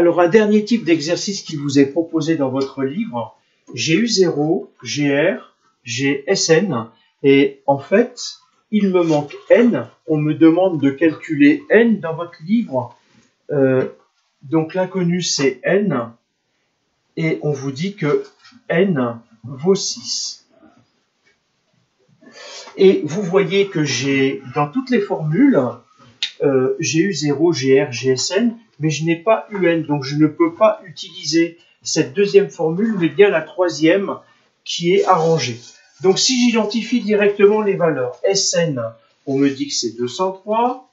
Alors, un dernier type d'exercice qui vous est proposé dans votre livre, j'ai eu 0, GR, j'ai SN, et en fait, il me manque N. On me demande de calculer N dans votre livre. Donc, l'inconnu, c'est N, et on vous dit que N vaut 6. Et vous voyez que j'ai, dans toutes les formules, j'ai eu 0, GR, GSN, mais je n'ai pas eu N, donc je ne peux pas utiliser cette deuxième formule, mais bien la troisième qui est arrangée. Donc si j'identifie directement les valeurs, SN, on me dit que c'est 203,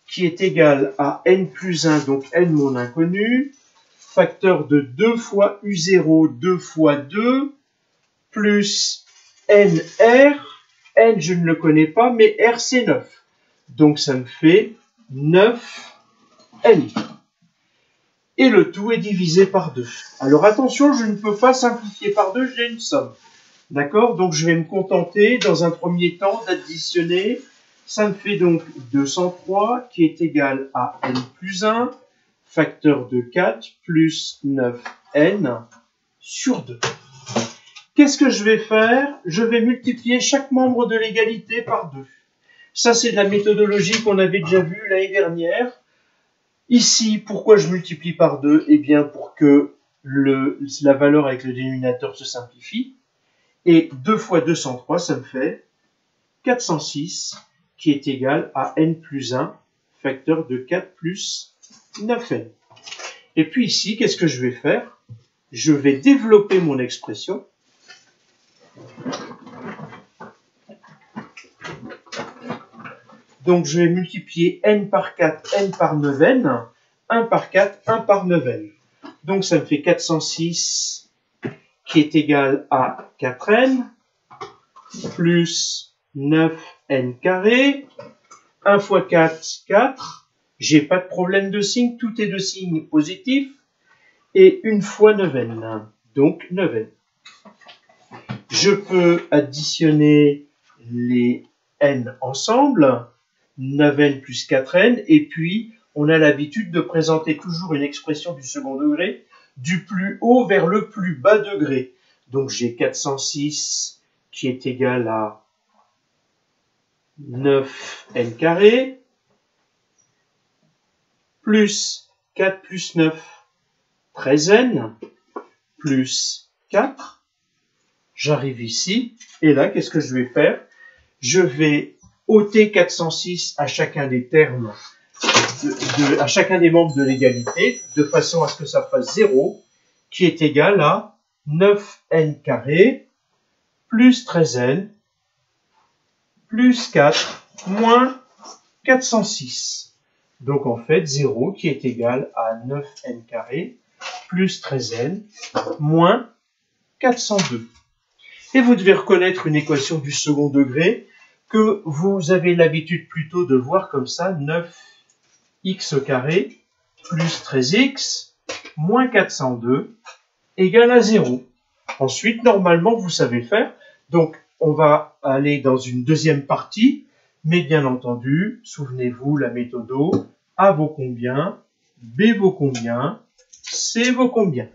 qui est égal à N plus 1, donc N mon inconnu, facteur de 2 fois U0, 2 fois 2, plus NR, N je ne le connais pas, mais R c'est 9. Donc ça me fait 9N. Et le tout est divisé par 2. Alors attention, je ne peux pas simplifier par 2, j'ai une somme. D'accord? Donc je vais me contenter dans un premier temps d'additionner. Ça me fait donc 203 qui est égal à N plus 1, facteur de 4 plus 9N sur 2. Qu'est-ce que je vais faire? Je vais multiplier chaque membre de l'égalité par 2. Ça, c'est de la méthodologie qu'on avait déjà vue l'année dernière. Ici, pourquoi je multiplie par 2? Eh bien, pour que la valeur avec le dénominateur se simplifie. Et 2 fois 203, ça me fait 406, qui est égal à N plus 1, facteur de 4 plus 9N. Et puis ici, qu'est-ce que je vais faire? Je vais développer mon expression. Donc, je vais multiplier N par 4, N par 9N, 1 par 4, 1 par 9N. Donc, ça me fait 406 qui est égal à 4N plus 9N carré. 1 fois 4, 4. J'ai pas de problème de signe, tout est de signe positif. Et 1 fois 9N, donc 9N. Je peux additionner les N ensemble. 9N plus 4N, et puis on a l'habitude de présenter toujours une expression du second degré du plus haut vers le plus bas degré. Donc j'ai 406 qui est égal à 9N carré, plus 4 plus 9, 13N, plus 4. J'arrive ici, et là, qu'est-ce que je vais faire? Je vais ôter 406 à chacun des termes, à chacun des membres de l'égalité, de façon à ce que ça fasse 0, qui est égal à 9N carré, plus 13N, plus 4, moins 406. Donc en fait, 0 qui est égal à 9N carré, plus 13N, moins 402. Et vous devez reconnaître une équation du second degré que vous avez l'habitude plutôt de voir comme ça, 9x carré plus 13x moins 402 égale à 0. Ensuite, normalement, vous savez faire. Donc, on va aller dans une deuxième partie, mais bien entendu, souvenez-vous, la méthode A vaut combien, B vaut combien, C vaut combien.